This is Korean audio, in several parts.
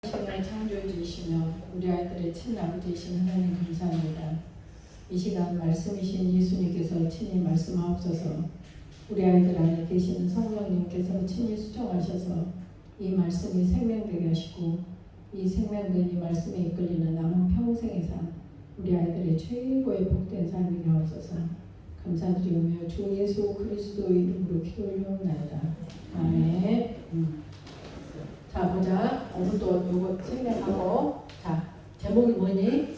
시간을 창조해 주시며 우리 아이들의 친아버지이신 하나님 감사합니다. 이 시간 말씀이신 예수님께서 친히 말씀하옵소서. 우리 아이들 안에 계시는 성령님께서 친히 수정하셔서 이 말씀이 생명되게 하시고 이 생명된 이 말씀에 이끌리는 남은 평생의 삶, 우리 아이들의 최고의 복된 삶이 되옵소서. 감사드리오며 주 예수 그리스도의 이름으로 기도 올려옵나이다. 아멘. 자 보자. 오늘도 요거 생략하고, 자 제목이 뭐니?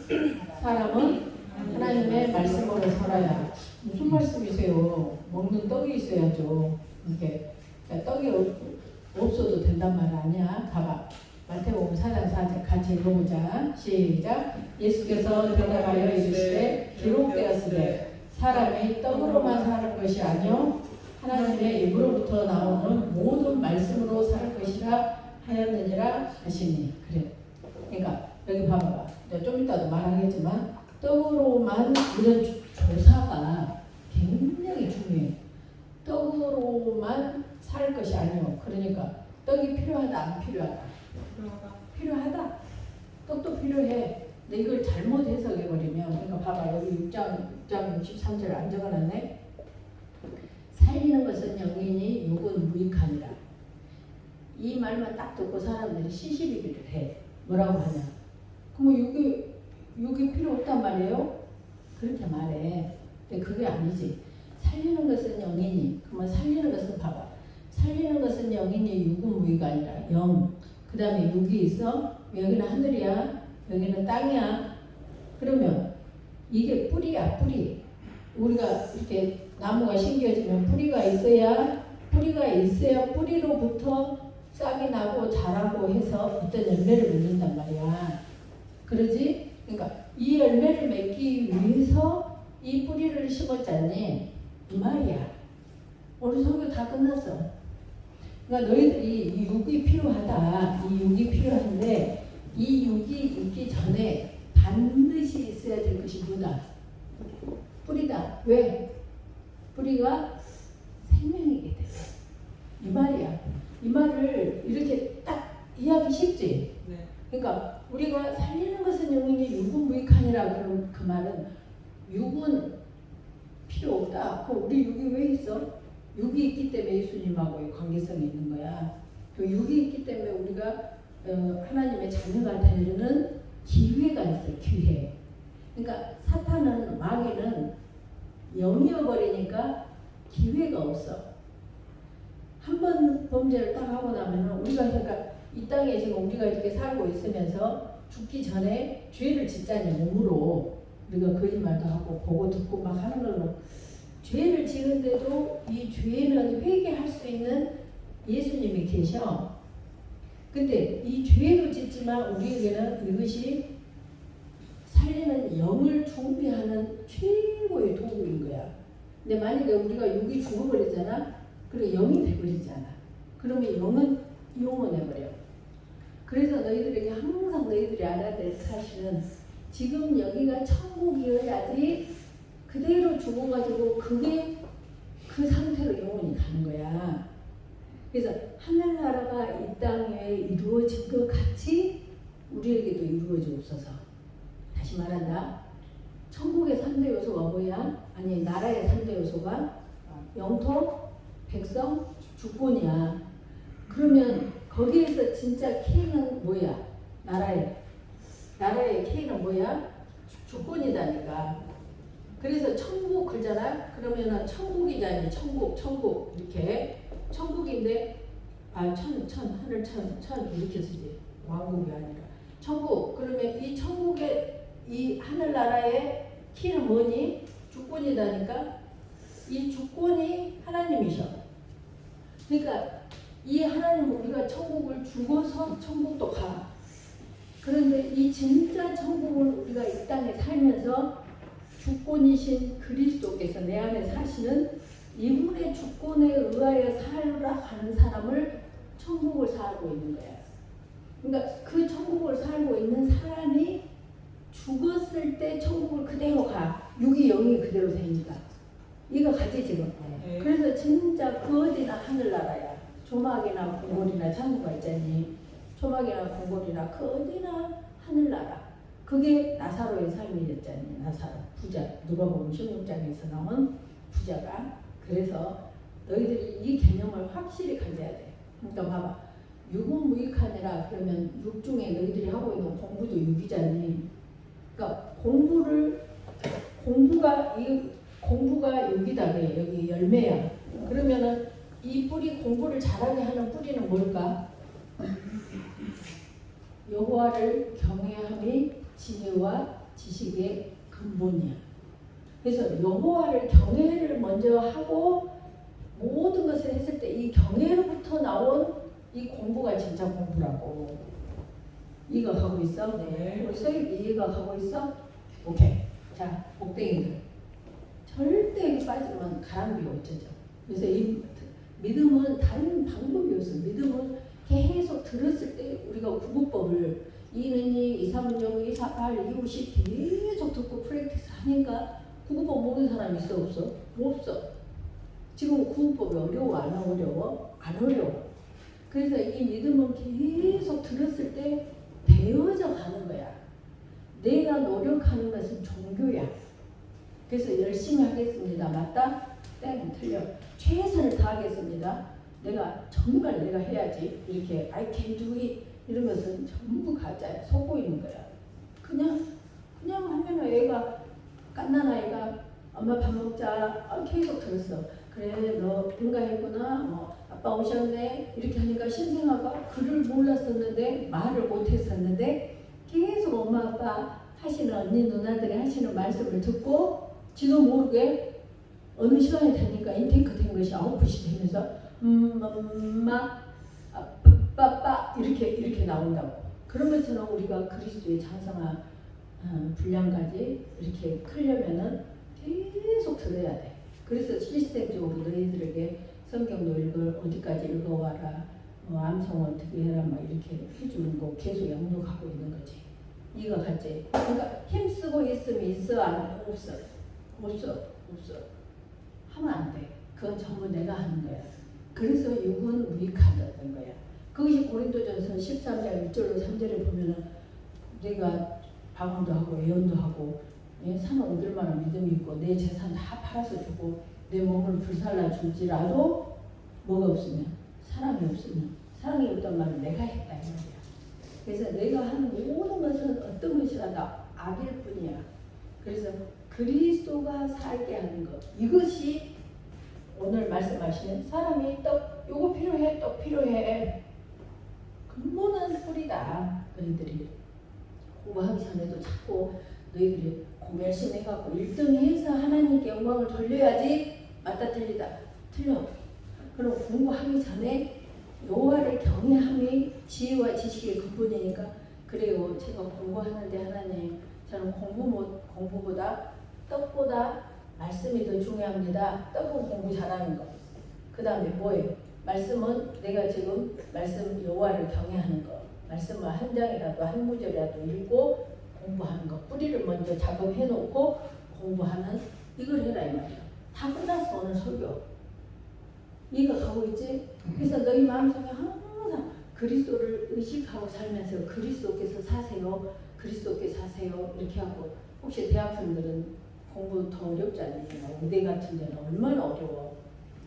사람은 하나님의 말씀으로 살아야. 무슨 말씀이세요? 먹는 떡이 있어야죠. 이게 떡이 없어도 된단 말 아니야. 가봐. 마태복음 4장 4절 같이 읽어보자. 시작. 예수께서 대답하여 이르시되 기록되었으되 사람이 떡으로만 사는 것이 아니요 하나님의 입으로부터 나오는 모든 말씀으로 살 것이라 하였느니라 하시니. 그래. 그러니까 여기 봐봐봐. 좀 이따도 말하겠지만 떡으로만 이런 조사가 굉장히 중요해. 떡으로만 살 것이 아니요. 그러니까 떡이 필요하다 안 필요하다? 필요하다. 떡도 필요해. 근데 이걸 잘못 해석해버리면, 그러니까 봐봐. 여기 6장 63절 안 적어놨네. 살리는 것은 영이니 육은 무익하니라. 이 말만 딱 듣고 사람들이 시시비비를 해. 뭐라고 하냐? 그럼 육이 필요 없단 말이에요? 그렇게 말해. 근데 그게 아니지. 살리는 것은 영이니. 그러면 살리는 것은 봐봐. 살리는 것은 영이니 육은 무위가 아니라 영. 그 다음에 육이 있어. 여기는 하늘이야. 여기는 땅이야. 그러면 이게 뿌리야, 뿌리. 우리가 이렇게 나무가 심겨지면 뿌리가 있어야 뿌리로부터 싹이 나고 자라고 해서 어떤 열매를 맺는단 말이야. 그러지? 그러니까 이 열매를 맺기 위해서 이 뿌리를 심었잖니. 이 말이야. 오늘 설교 다 끝났어. 그러니까 너희들이 이 육이 필요하다. 이 육이 필요한데 이 육이 있기 전에 반드시 있어야 될 것이 뭐다? 뿌리다. 왜? 뿌리가 생명이기 때문에. 이 말이야. 이 말을 이렇게 딱 이해하기 쉽지? 네. 그러니까 우리가 살리는 것은 영이니 육은 무익하니라. 그럼 그 말은 육은 필요 없다. 그럼 우리 육이 왜 있어? 육이 있기 때문에 예수님하고의 관계성이 있는 거야. 그 육이 있기 때문에 우리가 하나님의 자녀가 되는 기회가 있어요. 기회. 그러니까 사탄은, 마귀는 영이어버리니까 기회가 없어. 한 번 범죄를 딱 하고 나면은 우리가, 그러니까 이 땅에 지금 우리가 이렇게 살고 있으면서 죽기 전에 죄를 짓자니 몸으로 우리가 거짓말도 하고 보고 듣고 막 하는 걸로 죄를 지는데도 이 죄는 회개할 수 있는 예수님이 계셔. 근데 이 죄도 짓지만 우리에게는 이것이 살리는 영을 준비하는 최고의 도구인 거야. 근데 만약에 우리가 육이 죽어버리잖아. 그리고 영이 돼버리잖아. 그러면 영은 이용해버려. 그래서 너희들에게 항상 너희들이 알아야 될 사실은 지금 여기가 천국이어야지 그대로 죽어가지고 그게 그 상태로 영원히 가는 거야. 그래서 하늘나라가 이 땅에 이루어진 것 같이 우리에게도 이루어지옵소서. 다시 말한다. 천국의 3대 요소가 뭐야? 아니, 나라의 3대 요소가 영토, 백성, 주권이야. 그러면 거기에서 진짜 K는 뭐야? 나라의 K는 뭐야? 주권이다니까. 그래서 천국 그러잖아. 그러면은 천국이잖니. 천국 이렇게 천국인데 하늘 천 이렇게 쓰지. 왕국이 아니라 천국. 그러면 이 천국의 이 하늘나라의 키는 뭐니? 주권이다니까. 이 주권이 하나님이셔. 그러니까 이 하나님, 우리가 천국을 죽어서 천국도 가. 그런데 이 진짜 천국을 우리가 이 땅에 살면서 주권이신 그리스도께서 내 안에 사시는 이분의 주권에 의하여 살아가는 사람을 천국을 살고 있는 거야. 그러니까 그 천국을 살고 있는 사람이 죽었을 때 천국을 그대로 가. 육이 영이 그대로 되니까. 이거 가지 지금. 네. 그래서 진짜 그 어디나 하늘나라야. 조막이나 궁궐이나 창고가 있잖니. 소막이나 궁궐이나 그 어디나 하늘나라. 그게 나사로의 삶이었잖아요. 나사로 부자. 누가 보면 16장에서 나온 부자가. 그래서 너희들이 이 개념을 확실히 가져야 돼. 그러니까 봐봐. 육은 무익하니라. 그러면 육 중에 너희들이 하고 있는 공부도 육이잖니. 그러니까 공부가 여기다 그래. 여기 열매야. 그러면은 이 뿌리, 공부를 잘하게 하는 뿌리는 뭘까? 여호와를 경외함이 지혜와 지식의 근본이야. 그래서 여호와를 경외를 먼저 하고 모든 것을 했을 때 이 경외로부터 나온 이 공부가 진짜 공부라고. 이해가 가고 있어? 네. 우리 서희 이해가 가고 있어? 오케이. 자, 복댕이들. 절대 빠지면 가랑비 어쩌죠. 그래서 이 믿음은 다른 방법이 없어. 믿음은 계속 들었을 때 우리가 구구법을 2는 2, 2, 3은 0, 2, 4, 8, 2, 5, 10 계속 듣고 프랙티스 하니까 구구법 모르는 사람 있어 없어? 없어. 지금 구구법이 어려워 안 어려워? 안 어려워. 그래서 이 믿음은 계속 들었을 때 배워져 가는 거야. 내가 노력하는 것은 종교야. 그래서 열심히 하겠습니다. 맞다? 땡 틀려. 최선을 다하겠습니다. 정말 내가 해야지. 이렇게 I can do it 이런 것은 전부 가짜야. 속고 있는 거야. 그냥 하면 애가 갓난 아이가 엄마 밥 먹자. 계속 들었어. 그래 너 응가했구나. 아빠 오셨네. 이렇게 하니까 신생아가 글을 몰랐었는데 말을 못했었는데 계속 엄마 아빠 하시는 언니 누나들이 하시는 말씀을 듣고 지도 모르게 어느 시간이 되니까 인테이크 된 것이 아웃풋이 되면서 엄마 빠빠 이렇게 나온다고. 그런 것처럼 우리가 그리스도의 장성한 분량까지 이렇게 크려면은 계속 들어야 돼. 그래서 시스템적으로 너희들에게 성경도 어디까지 읽어와라, 암송 어떻게 해라 막 이렇게 해주는 거 계속 양육하고 있는 거지. 이거 같지? 그러니까 힘쓰고 있으면 있어 안 없어. 하면 안 돼. 그건 전부 내가 하는 거야. 그래서 육은 무익하다는 거야. 그것이 고린도전서 13장 1절로 3절에 보면은 내가 방언도 하고 예언도 하고 산을 얻을 만한 믿음이 있고 내 재산 다 팔아서 주고 내 몸을 불살라 줄지라도 뭐가 없으면 사랑이 없으면 사랑이 없단 말은 내가 했다 이 말이야. 그래서 내가 하는 모든 것은 어떤 것이라도 악일 뿐이야. 그래서 그리스도가 살게 하는 것, 이것이 오늘 말씀하시는 사람이 요거 필요해, 떡 필요해. 근본은 뿌리다. 너희들이 공부하기 전에도 자꾸 너희들이 공부 열심히 해갖고 1등 해서 하나님께 영광을 돌려야지. 맞다 틀리다? 틀려. 그럼 공부하기 전에 여호와를 경외함이 지혜와 지식의 근본이니까 그래요. 제가 공부하는데 하나님 저는 공부보다 떡보다 말씀이 더 중요합니다. 떡은 공부 잘하는 거. 그 다음에 뭐예요? 말씀은 내가 지금 말씀 여호와를 경외하는 거. 말씀을 한 장이라도 한 구절이라도 읽고 공부하는 거. 뿌리를 먼저 작업해 놓고 공부하는 이걸 해라 이 말이야. 다 끝났어 오늘 설교. 이해가 가고 있지? 그래서 너희 마음속에 항상 그리스도를 의식하고 살면서 그리스도께서 사세요. 그리스도께 사세요. 이렇게 하고 혹시 대학생들은 공부 더 어렵잖아요. 의대 같은 데는 얼마나 어려워.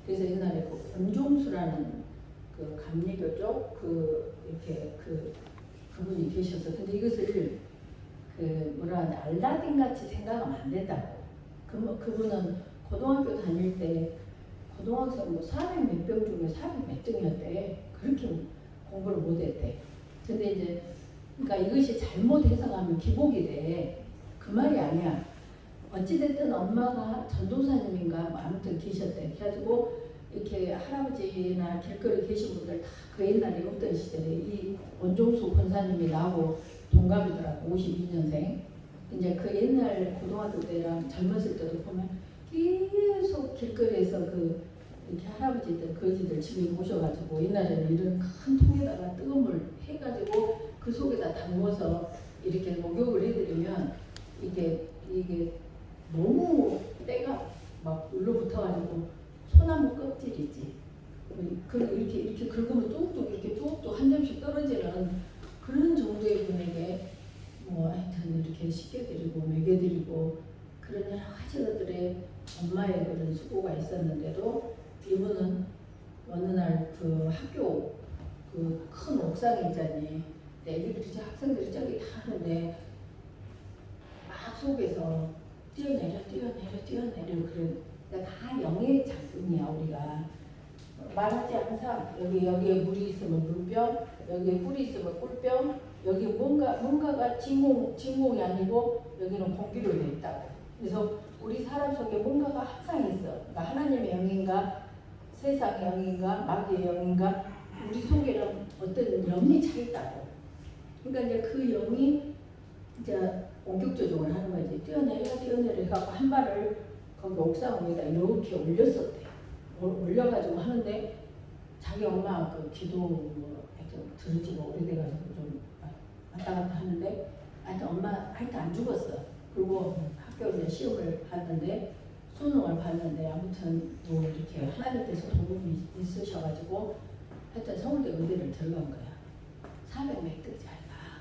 그래서 옛날에 그 권종수라는 그 감리교 쪽 그분이 계셔서 근데 이것을 알라딘 같이 생각하면 안 된다고. 그분은 고등학교 다닐 때 고등학생 400 몇 명 중에 400 몇 등이었대. 그렇게 공부를 못했대. 근데 이제 그러니까 이것이 잘못 해석하면 기복이 돼. 그 말이 아니야. 어찌됐든 엄마가 전도사님인가 아무튼 계셨대. 그래가지고 이렇게 할아버지나 길거리 계신 분들 다 그 옛날에 없던 시절에 이 원종수 권사님이 나하고 동갑이더라고. 52년생. 이제 그 옛날 고등학교 때랑 젊었을 때도 보면 계속 길거리에서 이렇게 할아버지들 거지들 집에 모셔가지고 옛날에는 이런 큰 통에다가 뜨거운 물 해가지고 그 속에다 담궈서 이렇게 목욕을 해드리면 이게 너무 때가 막 눌러붙어가지고 소나무 껍질이지. 이렇게 긁으면 뚝뚝 이렇게 뚝뚝 한 점씩 떨어지는 그런 정도의 분에게 뭐 하여튼 이렇게 시켜드리고 먹여드리고 그런 여러 가지 것들의 엄마의 그런 수고가 있었는데도 이분은 어느 날 그 학교 그 큰 옥상에 있잖니. 애기들이 학생들이 저기 다 하는데 막 속에서 뛰어내려 그래. 그러니까 다 영의 작품이야 우리가. 말하지 않사 여기에 물이 있으면 물병, 여기에 꿀이 있으면 꿀병, 여기 뭔가가 진공이 아니고 여기는 공기로 되어 있다고. 그래서 우리 사람 속에 뭔가가 항상 있어. 그러니까 하나님의 영인가, 세상의 영인가, 마귀의 영인가, 우리 속에는 어떤 영이 차 있다고. 그러니까 이제 그 영이 이제 원격조종을 하는 거지. 뛰어내려 해갖고 한 발을 거기 옥상 위에다 이렇게 올렸었대. 올려가지고 하는데 자기 엄마 그 기도 뭐 하여튼 들은 지가 오래돼가지고 좀 왔다 갔다 하는데 하여튼 엄마 하여튼 안 죽었어. 그리고 학교 이제 시험을 봤는데 수능을 봤는데 아무튼 뭐 이렇게 하나님께서 도움이 있으셔가지고 하여튼 서울대 의대를 들어간 거야. 400몇 등 잘 가.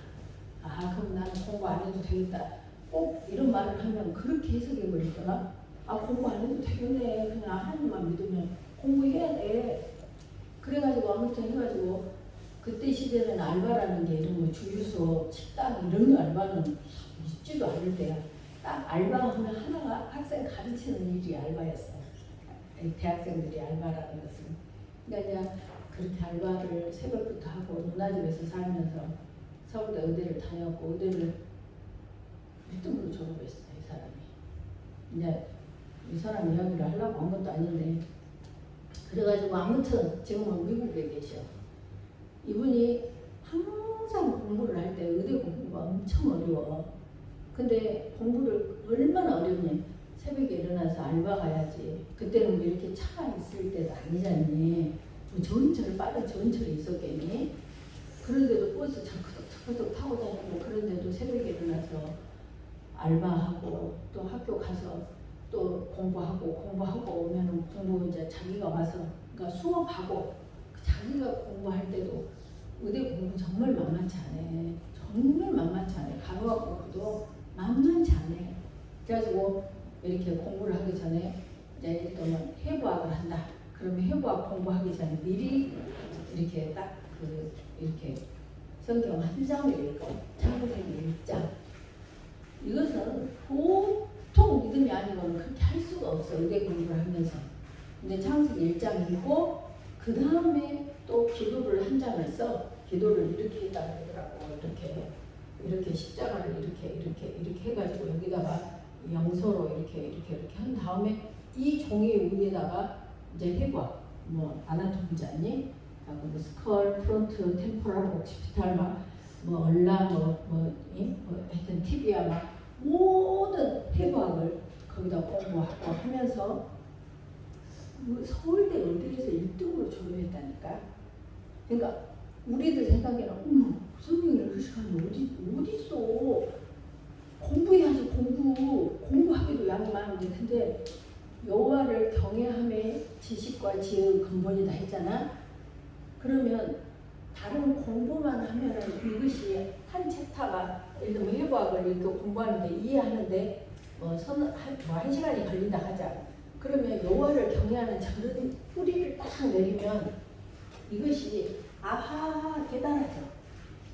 아 그럼 나는 공부 안 해도 되겠다. 꼭 이런 말을 하면 그렇게 해석해 버리더라. 아 공부 안 해도 되겠네. 그냥 하나님만 믿으면 공부해야 돼. 그래가지고 아무튼 해가지고 그때 시대는 알바라는 게 이런 거 주유소, 식당 이런 알바는 있지도 않을 때야. 딱 알바하면 하나가 학생 가르치는 일이 알바였어. 대학생들이 알바라는 것은. 그러니까 이제 그렇게 알바를 새벽부터 하고 누나 집에서 살면서 서울대 의대를 다녔고 의대를 1등으로 졸업했어 이 사람이. 이제 이 사람 이야기를 하려고 한 것도 아닌데 그래가지고 아무튼 지금은 미국에 계셔. 이분이 항상 공부를 할 때 의대 공부가 엄청 어려워. 근데 공부를 얼마나 어렵니? 새벽에 일어나서 알바 가야지. 그때는 뭐 이렇게 차가 있을 때도 아니잖니. 뭐 전철 빠른 전철이 있었겠니? 그런데도 버스 터덕터덕 타고 다니고 그런데도 새벽에 일어나서 알바하고 또 학교 가서 또 공부하고 오면은 공부 이제 자기가 와서 그러니까 수업하고 자기가 공부할 때도 의대 공부 정말 만만치 않아. 정말 만만치 않아. 간호학 공부도 만만치 않아. 그래가지고 이렇게 공부를 하기 전에 이제 일단은 해부학을 한다. 그러면 해부학 공부하기 전에 미리 이렇게 딱 이렇게 성경 한 장을 읽고 창세기 1장. 이것은 보통 믿음이 아니고는 그렇게 할 수가 없어. 의대 공부를 하면서. 근데 창세기 1장 읽고 그 다음에 또 기도를 한 장을 써. 기도를 이렇게 했다 그러더라고. 이렇게 십자가를 이렇게 해가지고 여기다가 영서로 이렇게 한 다음에 이 종이 위에다가 이제 해부학 뭐 아나토미자니 뭐 스컬, 프론트, 템포럴, 옥시피탈 뭐 얼라 하여튼 티비아 막 모든 해부학을 거기다 공부하고 하면서 서울대 의대에서 1등으로 졸업했다니까. 그러니까 우리들 생각에는 선생님이 그 시간에 어디 있어? 공부해야지 공부하기도 양이 많은데 근데 여호와를 경외함의 지식과 지혜의 근본이다 했잖아. 그러면 다른 공부만 하면은 이것이 한 챕터가 예를 들면 해부학을 이렇게 공부하는데 이해하는데 한 시간이 걸린다 하자. 그러면 여호와를 경외하는 저런 뿌리를 딱 내리면 이것이 아하 대단하죠.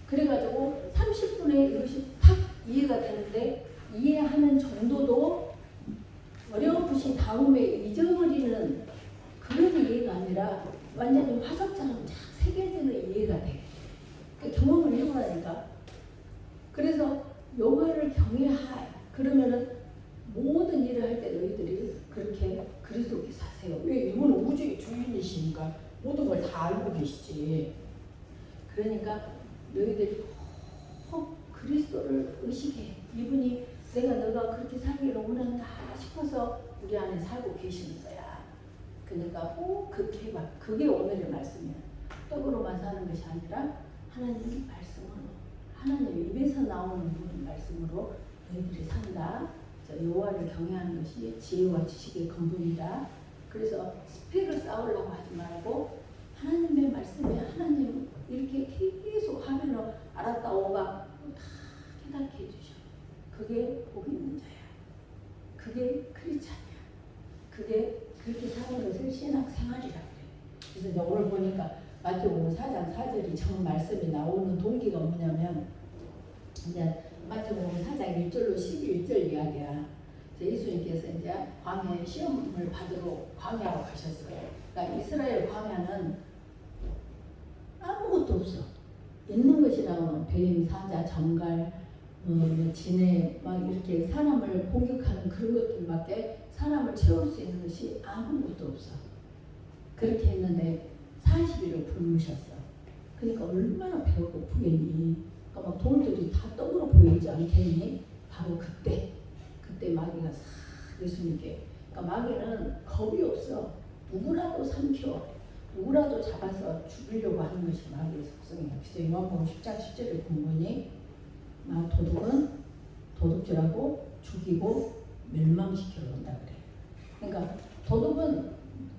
그래가지고 30분에 이것이 탁 이해가 되는데 이해하는 정도도 어렴풋이 다음에 잊어버리는 그런 이해가 아니라 완전히 화석처럼 쫙 새겨지는 이해가 돼. 그 경험을 해보라니까. 그래서 여호와를 경외하 그러면은 모든 일을 할 때 너희들이 그렇게 그리스도께 사세요. 왜? 이분은 우주의 주인이시니까 모든 걸 다 알고 계시지. 그러니까 너희들이 그리스도를 의식해. 이분이 너가 그렇게 살기를 원한다 싶어서 우리 안에 살고 계시는 거야. 그러니까 꼭 그렇게 해봐. 그게 오늘의 말씀이야. 떡으로만 사는 것이 아니라 하나님의 말씀으로, 하나님 입에서 나오는 모든 말씀으로 너희들이 산다. 여호와를 경외하는 것이 지혜와 지식의 근본이다. 그래서 스펙을 쌓으려고 하지 말고 하나님의 말씀에 하나님 이렇게 계속 하면은 알았다 오가 다 깨닫게 해주셔. 그게 복 있는 자야. 그게 크리스찬이야. 그게 그렇게 사는 것을 신학생활이라 그래. 그래서 이제 오늘 보니까 마태복음 4장 4절이 정 말씀이 나오는 동기가 뭐냐면 이제 마태복음 4장 1절로 11절 이야기야. 예수님께서 이제 광야에 시험을 받으러 광야로 가셨어요. 그러니까 이스라엘 광야는 아무것도 없어. 있는 것이라고는 뱀, 사자, 정갈, 진해 막 이렇게 사람을 공격하는 그런 것들밖에 사람을 채울 수 있는 것이 아무것도 없어. 그렇게 했는데 40일을 굶으셨어. 그러니까 얼마나 배가 고프겠니? 그러니까 막 돌들이 다 떡으로 보이지 않겠니? 바로 그때 마귀가 싹 예수님께. 그러니까 마귀는 겁이 없어. 누구라도 삼켜, 누구라도 잡아서 죽이려고 하는 것이 마귀의 속성이야. 그래서 요한복음 10장 10절에 보니 도둑은 도둑질하고 죽이고 멸망시키러 온다 그래. 그러니까 도둑은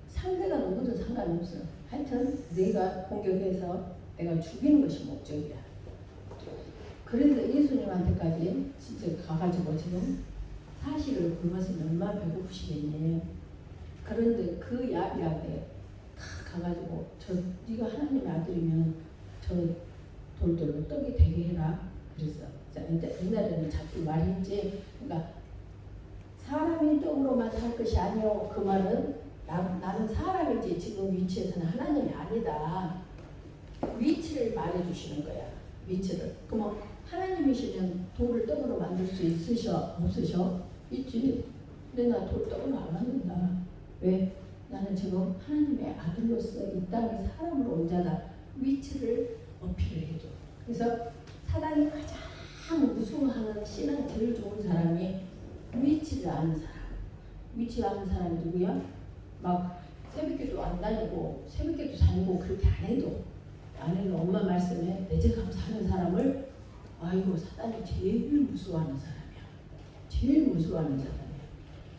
상대가 누구든 상관없어. 하여튼 내가 공격해서 내가 죽이는 것이 목적이야. 그런데 예수님한테까지 진짜 가가지고 지금 사실을 굶었으면 얼마나 배고프시겠니. 그런데 그 야비하게 다 가가지고 네가 하나님의 아들이면 저 돌들로 떡이 되게 해라. 그랬어. 옛날에는 자꾸 말했지. 그러니까 사람이 떡으로만 살 것이 아니요. 그 말은 나는 사람이지 지금 위치에서는 하나님이 아니다. 위치를 말해주시는 거야. 위치를. 그럼 하나님이시면 돌을 떡으로 만들 수 있으셔? 없으셔? 있지. 근데 나 돌 떡으로 안 만든다. 왜? 나는 지금 하나님의 아들로서 이 땅에 사람으로 온 자다. 위치를 어필을 해줘. 그래서 사단이 가장 무서워하는 신앙 제일 좋은 사람이 위치를 아는 사람. 위치 아는 사람이 누구야? 막 새벽기도 안 다니고 새벽기도 다니고 그렇게 안 해도 엄마 말씀에 내재 감사하는 사람을 아이고 사단이 제일 무서워하는 사람이야. 제일 무서워하는 사람이야.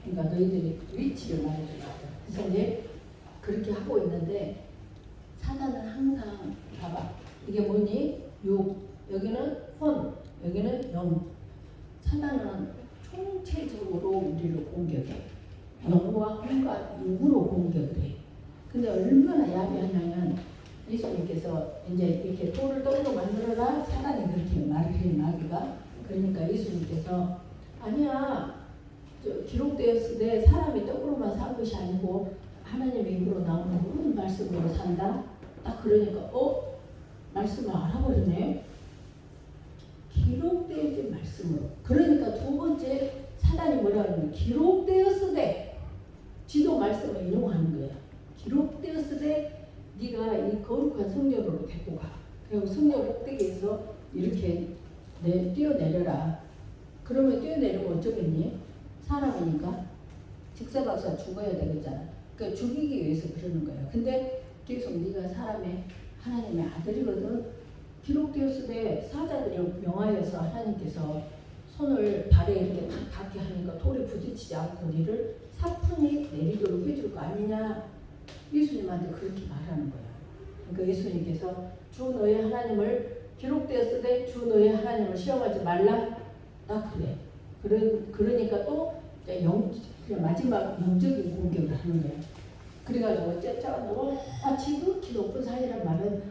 그러니까 너희들이 위치를 말해줘야 돼. 그래서 이제 그렇게 하고 있는데 사단은 항상 봐봐. 이게 뭐니? 여기는 혼, 여기는 영. 사단은 총체적으로 우리를 공격해. 영과 혼과 육으로 공격을 해. 근데 얼마나 야비하냐면 예수님께서 이제 이렇게 돌을 떡으로 만들어라 사단이 그렇게 말을 해. 마귀가. 그러니까 예수님께서 아니야. 기록되었으되 사람이 떡으로만 산 것이 아니고 하나님의 입으로 나오는 모든 말씀으로 산다. 딱 그러니까 말씀을 알아버리네. 기록되어진 말씀으로. 그러니까 두 번째 사단이 뭐라고 하냐면 기록되었으되 지도 말씀을 인용하는 거야. 기록되었으되 네가 이 거룩한 성전으로 데리고 가. 그리고 성전 꼭대기에서 이렇게 뛰어내려라. 그러면 뛰어내리면 어쩌겠니? 사람이니까 직사박사 죽어야 되겠잖아. 그러니까 죽이기 위해서 그러는 거야. 근데 계속 네가 하나님의 아들이거든. 기록되었으되 사자들이 명하여서 하나님께서 손을 발에 이렇게 닿게 하니까 돌에 부딪히지 않고 너를 사뿐히 내리도록 해줄 거 아니냐. 예수님한테 그렇게 말하는 거야. 그러니까 예수님께서 주 너의 하나님을 기록되었으되 주 너의 하나님을 시험하지 말라. 딱 그래. 그러니까 또 마지막 영적인 공격을 하는 거야. 그래가지고 너무 지극히 높은 산이란 말은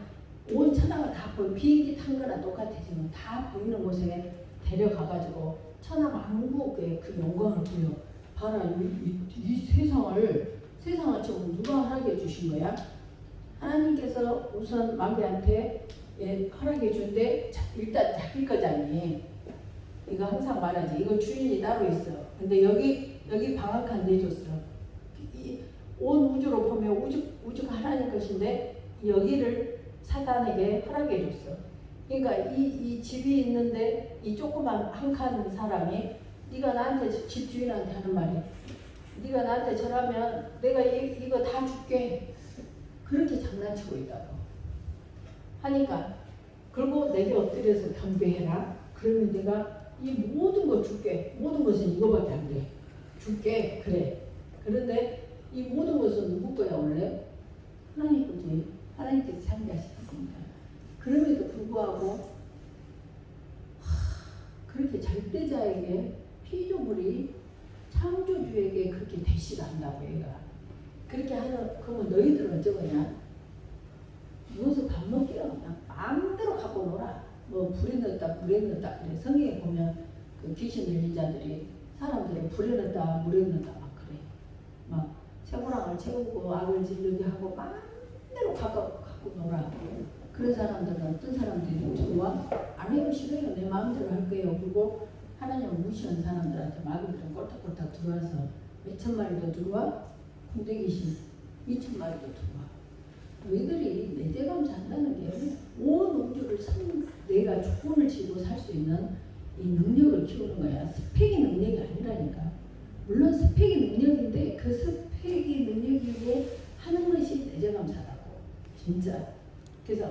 온 천하가 다 보여. 비행기 탄 거랑 똑같아. 지금 다 보이는 곳에 데려가가지고 천하만국의 그 영광을 보여. 봐라. 이 세상을 지금 누가 허락해 주신 거야? 하나님께서 우선 마귀한테 허락해 준데 일단 잡힐 거잖니. 이거 항상 말하지. 이거 주인이 따로 있어. 근데 여기 방학한 내줬어. 온 우주로 보면 우주가 하나님 것인데 여기를 사단에게 허락해 줬어. 그러니까 이 집이 있는데 이 조그만 한 칸 사람이 네가 나한테 집 주인한테 하는 말이 네가 나한테 저라면 내가 이거 다 줄게. 그렇게 장난치고 있다고 하니까 그리고 내게 엎드려서 경배해라. 그러면 내가 이 모든 거 줄게. 모든 것은 이거밖에 안 돼. 줄게. 그래. 그런데 이 모든 것은 누구 거야 원래? 하나님 거지. 하나님께서 창조하셨으니까. 그럼에도 불구하고 그렇게 절대자에게 피조물이 창조주에게 그렇게 대시를 한다고 얘가. 그렇게 하는 그러면 너희들은 어쩌거냐? 누워서 밥 먹기로 그냥 마음대로 갖고 놀아. 뭐 불에 넣었다 물에 넣었다 그래. 성경에 보면 그 귀신 들린 자들이 사람들을 불에 넣었다 물에 넣었다 막 그래. 막 쇠고랑을 채우고 악을 지르게 하고 마음대로 갖고 놀아. 그런 사람들은 어떤 사람들이 들어와? 아니요 싫어요. 내 마음대로 할 거예요. 그리고 하나님을 무시하는 사람들한테 마귀들은 꼴딱꼴딱 들어와서 몇천 마리도 들어와? 군대 귀신 2천 마리도 들어와. 너희들이 내재감 산다는 게 온 우주를 내가 주권을 쥐고 살 수 있는 이 능력을 키우는 거야. 스펙이 능력이 아니라니까. 물론 스펙이 능력인데 그 스펙이 능력이게 하는 것이 내재감사라고. 진짜. 그래서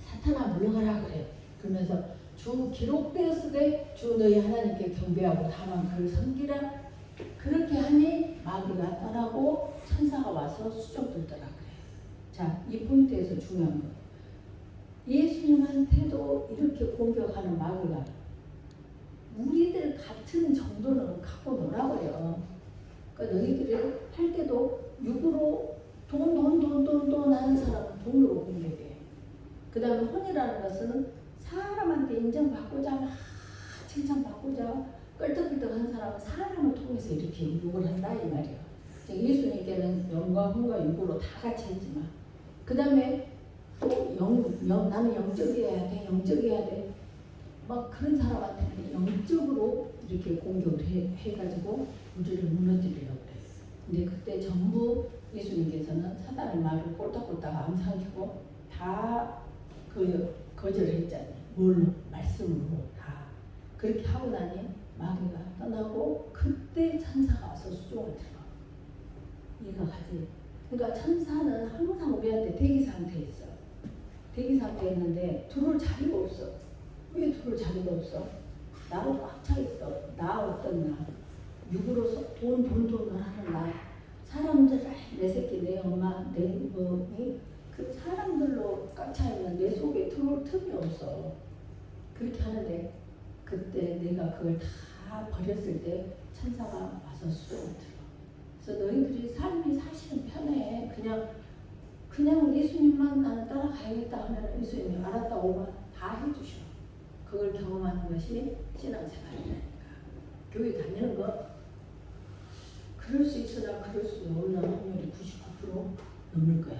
사탄아 물러가라 그래요. 그러면서 주 기록되었으되 주 너희 하나님께 경배하고 다만 그를 섬기라. 그렇게 하니 마귀가 떠나고 천사가 와서 수정들더라 그래요. 자, 이 포인트에서 중요한 거. 예수님한테도 이렇게 공격하는 마귀가 우리들 같은 정도는 갖고 놀아버려. 그러니까 너희들이 할 때도 육으로 돈 하는 사람은 돈으로 공격해. 그 다음에 혼이라는 것은 사람한테 인정받고자 막 칭찬받고자 껄떡껄떡한 사람은 사람을 통해서 이렇게 욕을 한다 이 말이야. 예수님께는 영과 혼과 육으로 다 같이 했지만 그 다음에 또 나는 영적이어야 돼 영적이어야 돼 막 그런 사람한테는 영적으로 이렇게 공격을 해가지고 우리를 무너뜨리려고 그래. 근데 그때 전부 예수님께서는 사단의 말을 꼴딱꼴딱 암살하고 다 거절했잖아요. 뭘로? 말씀으로 다. 그렇게 하고 나니 마귀가 떠나고 그때 천사가 와서 수종을 들어. 이해가 가지? 그러니까 천사는 항상 우리한테 대기 상태에 있어. 대기 상태에 있는데 들어올 자리가 없어. 왜 들어올 자리가 없어? 나로 꽉 차 있어. 나 어떤 나. 육으로서 돈을 하는 나. 사람들 내 새끼 내 엄마 그 사람들로 꽉 차 있는 내 속에 들어올 틈이 없어. 그렇게 하는데 그때 내가 그걸 다 버렸을 때 천사가 와서 수종을 들어. 그래서 너희들이 삶이 사실은 편해. 그냥 예수님만 나는 따라가야겠다 하면 예수님이 알았다 오면 다 해주셔. 그걸 경험하는 것이 신앙생활이라니까. 교회 다니는 거 그럴 수 있으나 그럴 수 없는 확률이 99% 넘을 거야.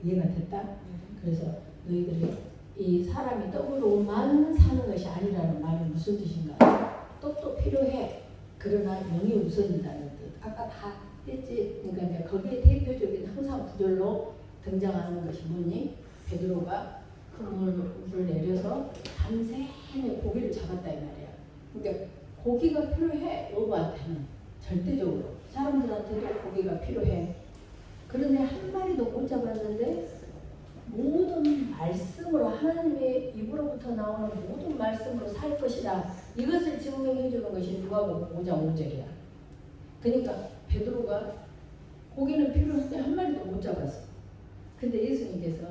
이해가 됐다? 그래서 너희들이 이 사람이 떡으로만 사는 것이 아니라는 말은 무슨 뜻인가? 떡도 필요해. 그러나 영이 우선이라는 뜻. 아까 다 했지. 그러니까 이제 거기에 대표적인 항상 구절로 등장하는 것이 뭐니? 베드로가 그물을 내려서 밤새내 고기를 잡았다 이 말이야. 그러니까 고기가 필요해. 여부한테는 절대적으로 사람들한테도 고기가 필요해. 그런데 한 마리도 못 잡았는데 모든 말씀으로 하나님의 입으로부터 나오는 모든 말씀으로 살 것이다. 이것을 증명해 주는 것이 누가복음 5장 5절이야. 그러니까 베드로가 고기는 필요한데 한 마리도 못 잡았어. 근데 예수님께서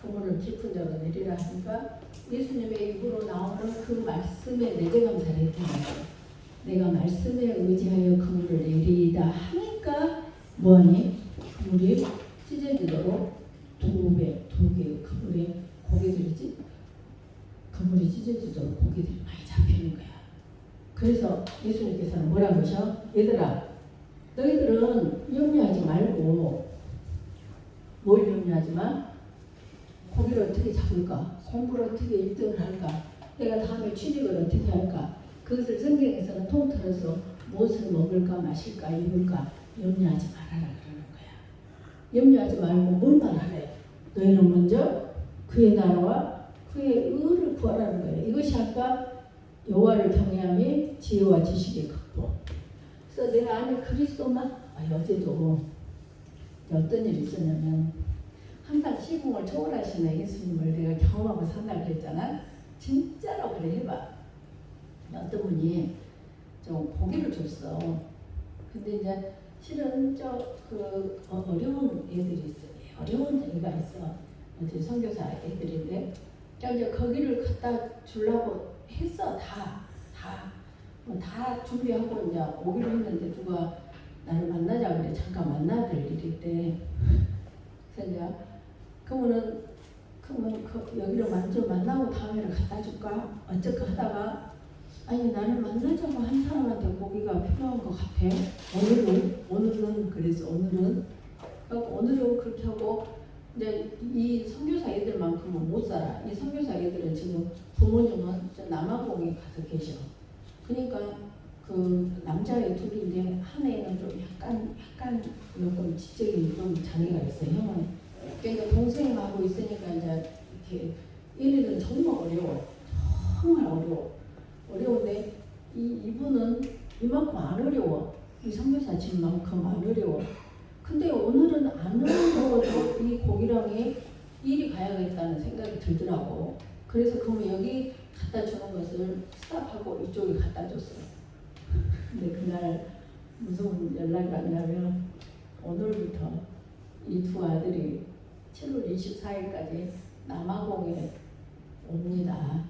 그물을 깊은 데로 내리라 하니까 예수님의 입으로 나오는 그 말씀에 내재감사를 했잖아요. 내가 말씀에 의지하여 그물을 내리다 하니까 뭐하니? 그물이 찢어지도록 두 개의 그물이 찢어지도록 고기들이 많이 잡히는 거야. 그래서 예수님께서는 뭐라 그러셔? 얘들아, 너희들은 염려하지 말고 뭘 염려하지 마? 고기를 어떻게 잡을까? 공부를 어떻게 1등을 할까? 내가 다음에 취직을 어떻게 할까? 그것을 성경에서는 통틀어서 무엇을 먹을까, 마실까, 입을까 염려하지 말아라 그러는 거야. 염려하지 말고 뭘만 하래? 너희는 먼저 그의 나라와 그의 의를 구하라는 거야. 이것이 아까 여호와를 경외함이 지혜와 지식의 극복. 그래서 내가 안에 그리스도만 어제도 어떤 일이 있었냐면 항상 시궁을 초월하시는 예수님을 내가 경험하고 산다고 그랬잖아. 진짜로 그래 해봐. 어떤 분이 좀 고기를 줬어. 근데 이제 실은 어려운 애들이 있어. 어려운 애가 있어. 선교사 애들인데 이제 거기를 갖다 주려고 했어. 다 준비하고 이제 오기로 했는데 누가 나를 만나자 그래. 잠깐 만나야 될 일이 있대. 그래서 이제 그러면 여기를 먼저 만나고 다음에를 갖다 줄까? 어쩔까 하다가 아니 나를 만나자고 한 사람한테 고기가 필요한 것 같아. 오늘은 그래서 오늘은 그렇게 하고 이제 이 선교사 애들만큼은 못 살아. 이 선교사 애들은 지금 부모님은 남아공에 가서 계셔. 그러니까 그 남자애 둘인데 한 애는 좀 약간 조금 지적인 좀 장애가 있어요. 형은 그러니까 동생하고 있으니까 이제 이렇게 얘네들은 정말 어려워. 정말 어려운데 이분은 이만큼 안 어려워. 이 선교사 집만큼 안 어려워. 근데 오늘은 안 어려워도 이 고기랑이 일이 가야겠다는 생각이 들더라고. 그래서 그러면 여기 갖다 주는 것을 스탑하고 이쪽에 갖다 줬어요. 근데 그날 무슨 연락이 왔냐면 오늘부터 이 두 아들이 7월 24일까지 남아공에 옵니다.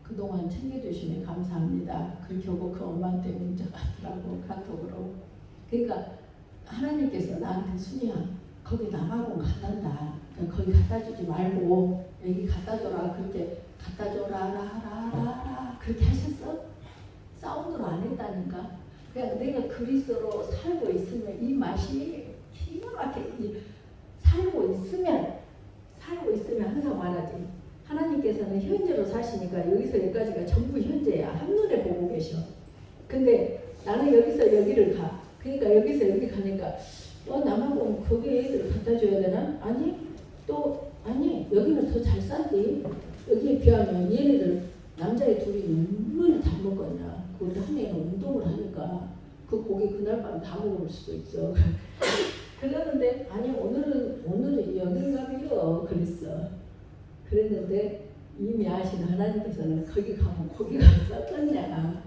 그동안 챙겨주시면 감사합니다. 그렇게 하고 그 엄마한테 문자가 왔더라고, 카톡으로. 그러니까 하나님께서 나한테 순이야, 거기 남아공 간단다. 그러니까 거기 갖다 주지 말고 여기 갖다 줘라. 그렇게 갖다 줘라 그렇게 하셨어? 사운드로 안 했다니까. 그냥 내가 그리스도로 살고 있으면 이 맛이 기가 막히게 살고 있으면 항상 말하지. 하나님께서는 현재로 사시니까 여기서 여기까지가 전부 현재야. 한눈에 보고 계셔. 근데 나는 여기서 여기를 가. 그러니까 여기서 여기 가니까 남아공 거기 애들 갖다 줘야 되나? 아니 여기는 더 잘 싸지. 여기에 비하면 얘네들 남자애 둘이 얼마나 잘 먹었냐. 그런데 한 애는 운동을 하니까 그 고기 그날 밤 다 먹을 수도 있어. 그러는데 아니 오늘은 여긴가비요 그랬어. 그랬는데 이미 아신 하나님께서는 거기 가면 고기가 썩었냐.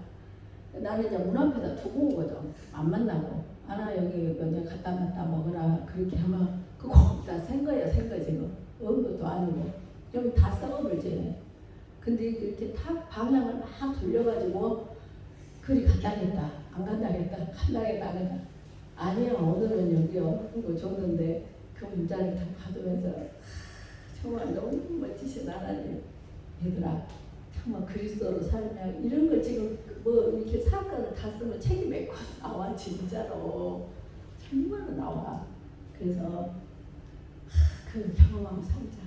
나는 이제 문 앞에다 두고 오거든. 안 만나고. 아나 여기 먼저 갖다 놨다 먹으라. 그렇게 하면 그 고기 다 생 거야 지금. 것도 아니고 좀 다 썩어버리지. 근데 이렇게 탁 방향을 막 돌려가지고 그리 간다겠다. 안 간다겠다. 간다겠다. 아니야 오늘은 여기요. 그리고 줬는데 그 문자를 다 받으면서 정말 너무 멋지신 하나님. 얘들아 정말 그리스도로 살면 이런 거 지금 뭐 이렇게 사건을 다 쓰면 책이 몇 권 나와. 진짜로 정말로 나와. 그래서 그 경험하고 살자.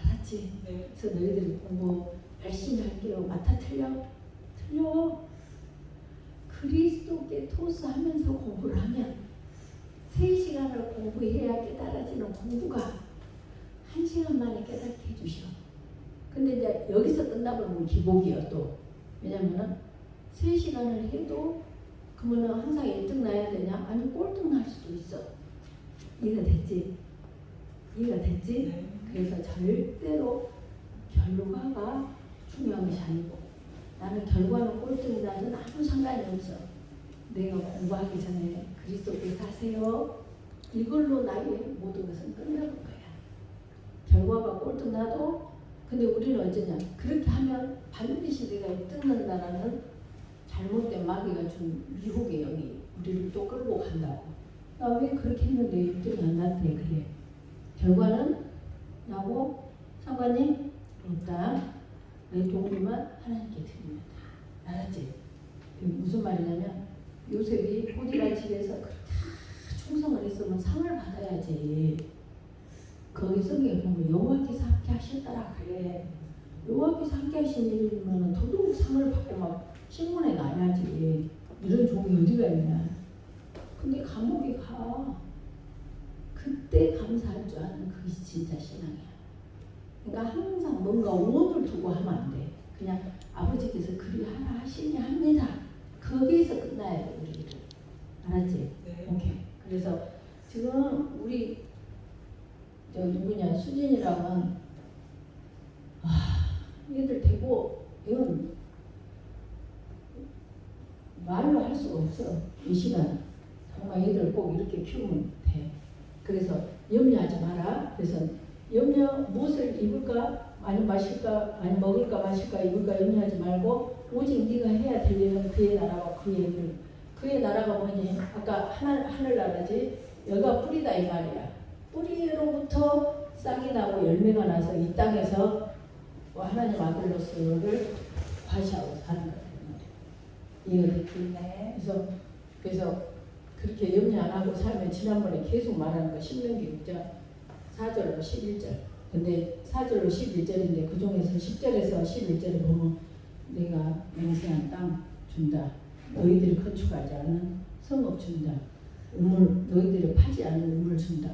알았지? 네. 그래서 너희들이 공부 열심히 할게요. 맞다 틀려? 그리스도께 토스하면서 공부를 하면 3시간을 공부해야 깨달아지는 공부가 1시간 만에 깨닫게 해주셔. 근데 이제 여기서 끝나버리면 기복이에요 또. 왜냐면은 3시간을 해도 그러면은 항상 1등 나야 되냐? 아니 꼴등 날 수도 있어. 이해가 됐지? 네. 그래서 절대로 결과가 중요한 것이 아니고 나는 결과는 꼴등이라는 아무 상관이 없어. 내가 공부하기 전에 그리스도께 사세요. 이걸로 나의 모든 것은 끝나는 거야. 결과가 꼴등 나도 근데 우리는 어쩌냐. 그렇게 하면 반드시 내가 1등 난다라는 잘못된 마귀가 준 미혹의 영이 우리를 또 끌고 간다고. 나 왜 그렇게 했는데 1등이 안 났대. 그래. 결과는 나고 상관이 없다. 내 도움만 하나님께 드립니다. 알았지? 무슨 말이냐면 요셉이 포디발 집에서 그렇게 충성을 했으면 상을 받아야지. 거기 성경에 보면 여호와께서 함께 하셨더라 그래. 여호와께서 함께 하신 일이면 더더욱 상을 받고 막 신문에 나야지. 이런 종이 어디가 있냐. 근데 감옥에 가. 그때 감사할 줄 아는 그것이 진짜 신앙이야. 그러니까 항상 뭔가 원을 두고 하면 안 돼. 그냥 아버지께서 그리하라 하시니 합니다. 거기에서 끝나야 돼 우리는. 알았지? 네. 오케이. 그래서 지금 우리 저 누구냐 수진이랑은 얘들 되고 이건 말로 할 수가 없어. 이 시간 정말 얘들 꼭 이렇게 키우면 돼. 그래서 염려하지 마라. 그래서 염려 무엇을 입을까? 많이 마실까, 많이 먹을까 마실까 입을까 염려하지 말고 오직 네가 해야 될 일은 그의 나라와 그의 일. 그의 나라가 뭐니? 아까 하늘나라지. 여기가 뿌리다 이 말이야. 뿌리로부터 싹이 나고 열매가 나서 이 땅에서 하나님 아들로서를 과시하고 사는 거예요. 이해됐지? 네. 그래서 그렇게 염려 안 하고 살면 지난번에 계속 말하는 거 신명기 6장 4절로 11절. 근데 4절로 11절인데 그 중에서 10절에서 11절에 보면 내가 맹세한 땅 준다. 너희들이 건축하지 않은 성읍 준다. 너희들이 파지 않은 우물 준다.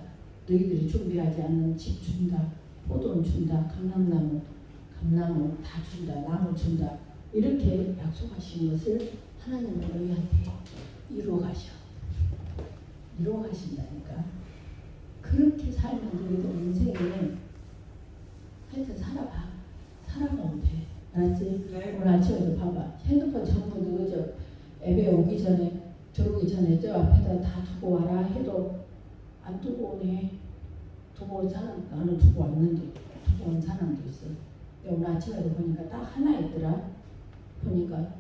너희들이 준비하지 않는 집 준다. 포도는 준다. 감람나무 다 준다. 나무 준다. 이렇게 약속하신 것을 하나님은 너희한테 이루어 가신다니까. 그렇게 살면 너희들 인생에 하여튼 살아가면 돼. 알았지? 네. 오늘 아침에도 봐봐. 핸드폰 전부 너저 앱에 오기 전에 들어오기 전에 저 앞에다 다 두고 와라 해도 안 두고 오네. 두고 온 사람, 나는 두고 왔는데 두고 온 사람도 있어. 오늘 아침에도 보니까 딱 하나 있더라. 보니까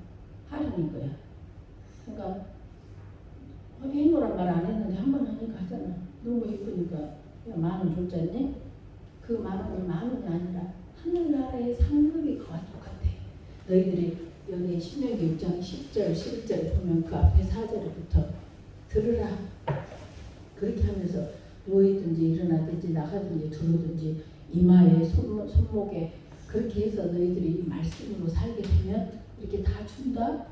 할인인 거야. 그러니까 행노란 말 안 했는데 한 번 하니까 하잖아. 너무 예쁘니까 야, 10,000원 줬잖니? 그 10,000원이 10,000원이 아니라 하늘나라의 상급이 그와 똑같아. 너희들이 여기 신명기 6장 10절 11절에 보면 그 앞에 4절부터 들으라. 그렇게 하면서 누워있든지 일어나든지 나가든지 들어든지 이마에 손목에 그렇게 해서 너희들이 말씀으로 살게 되면 이렇게 다 준다.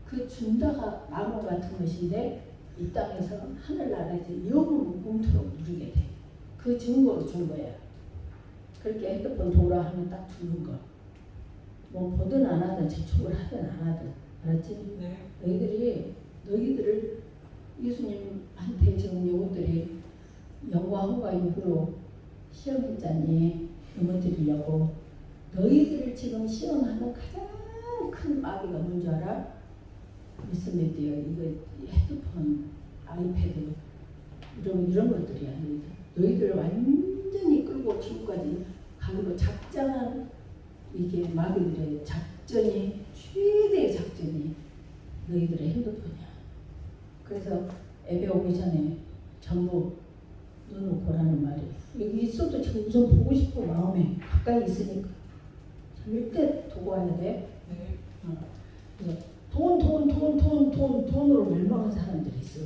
그 준다가 마법 같은 것인데 이 땅에서 하늘나라에서 영원히 공투로 누리게 돼. 그 증거로 준 거야. 그렇게 핸드폰 도라 하면 딱 주는 거. 뭐 보든 안 하든 재촉을 하든 안 하든. 알았지? 네. 너희들을 예수님한테 지금 요것들이 영광과 이후로 시험했잖니. 넘어뜨리려고. 너희들을 지금 시험하는 가장 큰 마귀가 뭔지 알아? 미스메디어 이거 핸드폰, 아이패드 이런 것들이야. 너희들 완전히 끌고 지구까지 가는 작정한 이게 마귀들의 작전이 최대의 작전이 너희들의 핸드폰이야. 그래서 앱에 오기 전에 전부 눈을 보라는 말이 여기 있어도 지금 우선 보고 싶고 마음에 가까이 있으니까 절대 두고 와야 돼. 네. 그래서 돈으로 멸망한 사람들이 있어.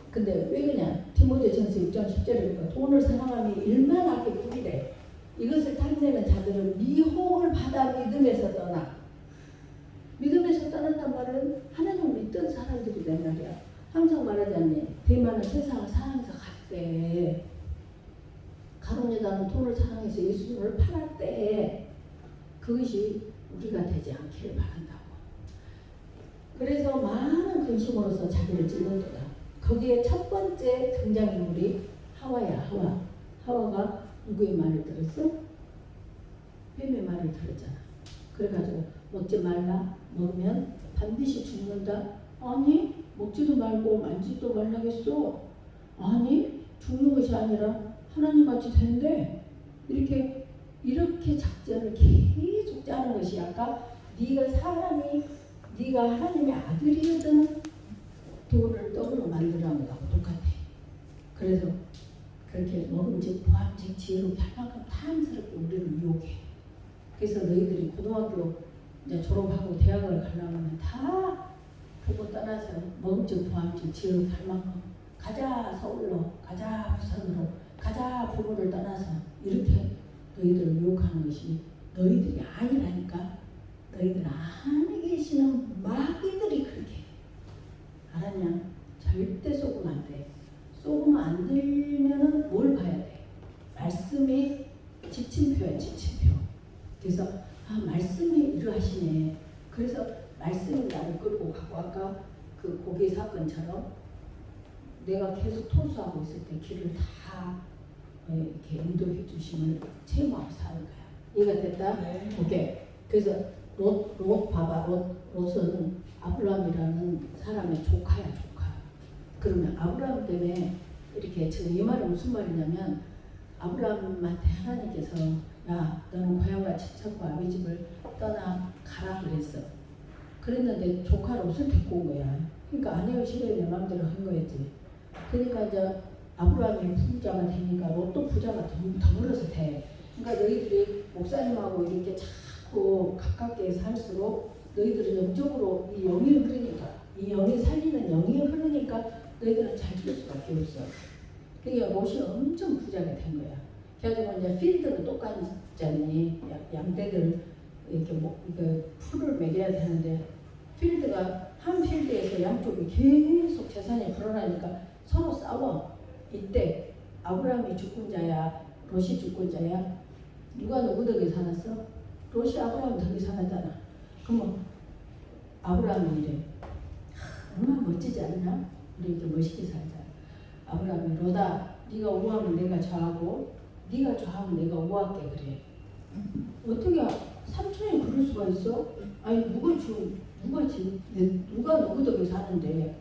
근데 왜 그냥 디모데전서 6장 10절에 보니까 돈을 사랑하며 일만 하게 뿌리래. 이것을 탐내는 자들은 미혹을 받아 믿음에서 떠나. 믿음에서 떠난단 말은 하나님을 믿던 사람들이란 말이야. 항상 말하지 않니? 대만은 세상을 사랑해서 갔대. 가룟유다는 돈을 사랑해서 예수님을 팔았대. 그것이 우리가 되지 않기를 바란다고. 그래서 많은 근심으로서 자기를 찔렀도다. 거기에 첫 번째 등장인물이 하와야. 하와가 누구의 말을 들었어? 뱀의 말을 들었잖아. 그래가지고 먹지 말라. 먹으면 반드시 죽는다. 아니 먹지도 말고 만지도 말라겠어. 아니 죽는 것이 아니라 하나님같이 된대. 이렇게 작전을 계속 짜는 것이 아까 네가 하나님의 아들이거든. 돌을 떡으로 만들어는 거하고 똑같아. 그래서 그렇게 먹음직 보암직 지혜롭게 할 만큼 탐스럽게 우리를 유혹해. 그래서 너희들이 고등학교 이제 졸업하고 대학을 가려면 다 보고 떠나서 먹음직 보암직 지혜롭게 할 만큼 가자 서울로, 가자 부산으로, 가자 부모를 떠나서 이렇게 너희들을 유혹하는 것이 너희들이 아니라니까. 너희들 안에 계시는 마귀들이 그렇게 알았냐? 절대 속으면 안 돼. 속으면 안 되면은 뭘 봐야 돼? 말씀이 지침표야, 지침표. 그래서 말씀이 이러하시네. 그래서 말씀이 나를 끌고 가고 아까 그 고개 사건처럼 내가 계속 토수하고 있을 때 길을 다 이렇게 인도해 주심을 체험하고 사는 거야. 이해가 됐다? 네. 오케이. 그래서 롯 봐봐. 롯은 아브라함이라는 사람의 조카. 그러면 아브라함 때문에 이렇게 지금 이 말은 무슨 말이냐면 아브라함한테 하나님께서 야 너는 고향과 친척과 아비 집을 떠나 가라 그랬어. 그랬는데 조카를 무슨 데리고 온 거야. 그러니까 아내가 싫어요. 내 마음대로 한 거였지. 그러니까 이제 아브라함이 부자가 되니까 롯도 부자가 더 벌어서 돼. 그러니까 너희들이 목사님하고 이렇게 자꾸 가깝게 살수록 너희들은 영적으로 이 영이 흐르니까 이 영이 살리는 영이 흐르니까 너희들은 잘 죽을 수밖에 없어. 그러니까 롯이 엄청 부자가 된 거야. 그래가지고 이제 필드는 똑같잖니. 양떼들 이렇게 풀을 먹여야 되는데 필드가 한 필드에서 양쪽이 계속 재산이 불어나니까 서로 싸워. 이때 아브라함이 주권자야, 롯이 주권자야. 누가 누구 덕에 살았어? 롯이 아브라함 덕에 살았잖아. 그러면 아브라함이 이래. 얼마나 멋지지 않나? 우리 이렇게 멋있게 살자. 아브라함이 롯아, 네가 우하면 내가 좌하고, 네가 좌하면 내가 우할게 그래. 어떻게 삼촌이 그럴 수가 있어? 아니 누가 누구 덕에 사는데?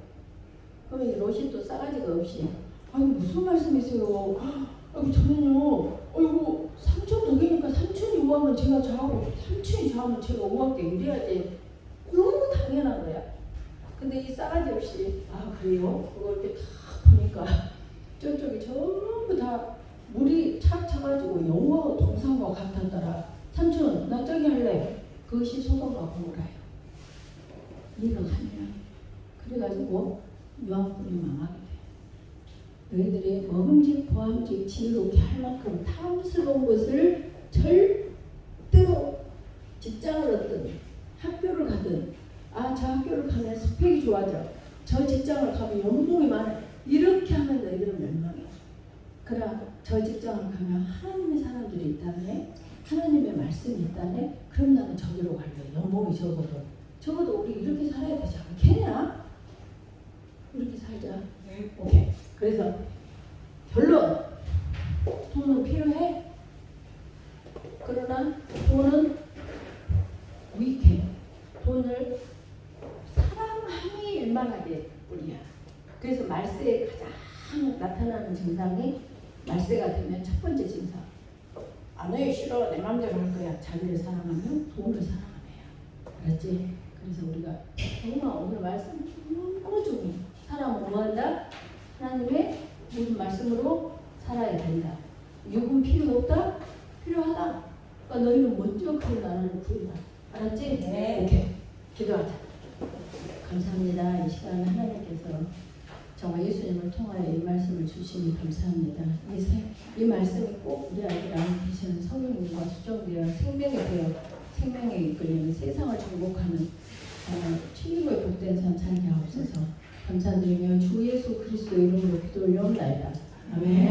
그러면 롯이 또 싸가지가 없이 아니 무슨 말씀이세요? 아니 저는요 아이고 삼촌 덕이니까 삼촌이 우하면 제가 좌하고 삼촌이 좌하면 제가 우할게 이래야지. 너무 당연한 거야. 근데 이 싸가지 없이 아 그래요? 그걸 이렇게 다 보니까 저쪽이 전부 다 물이 착 차가지고 영어와 동상과 같았더라. 삼촌 나 저기 할래. 그것이 소돔과 고모라예요. 이해가 가냐? 그래가지고 유황불이 망하게 돼. 너희들이 먹음직 보암직 지혜롭게 할 만큼 탐스러운 것을 절대로 직장을 얻든 학교를 가든 아 저 학교를 가면 스펙이 좋아져. 저 직장을 가면 연봉이 많아. 이렇게 하면 너희들은 멸망해. 그러나 저 직장을 가면 하나님의 사람들이 있다네. 하나님의 말씀이 있다네. 그럼 나는 저기로 갈래. 연봉이 적어도 우리 이렇게 살아야 되지 않겠냐? 이렇게 살자. 오케이. 그래서 결론. 돈은 필요해. 그러나 돈은 위태. 돈을 사랑함이 일만하게 우리야. 그래서 말세에 가장 나타나는 증상이 말세가 되면 첫 번째 증상. 안 해요 싫어 내 맘대로 할 거야. 자기를 사랑하면 돈을 사랑하는 거야. 알았지? 그래서 우리가 정말 오늘 말씀 너무 중요해. 사람은 뭐한다? 하나님의 모든 말씀으로 살아야 된다. 육은 필요 없다? 필요하다. 그러니까 너희는 먼저 그 나라를 구해라. 알았지? 네. 오케이. 기도하자. 감사합니다. 이 시간에 하나님께서 정말 예수님을 통하여 이 말씀을 주시니 감사합니다. 이 말씀이 꼭 우리 아이들 안에 계시는 성령님과 수정되어 생명에 이끌리는 세상을 정복하는 천국의 복된 삶 살게 하옵소서. 감사드리며 주 예수 그리스도 이름으로 기도 올려옵나이다. 아멘.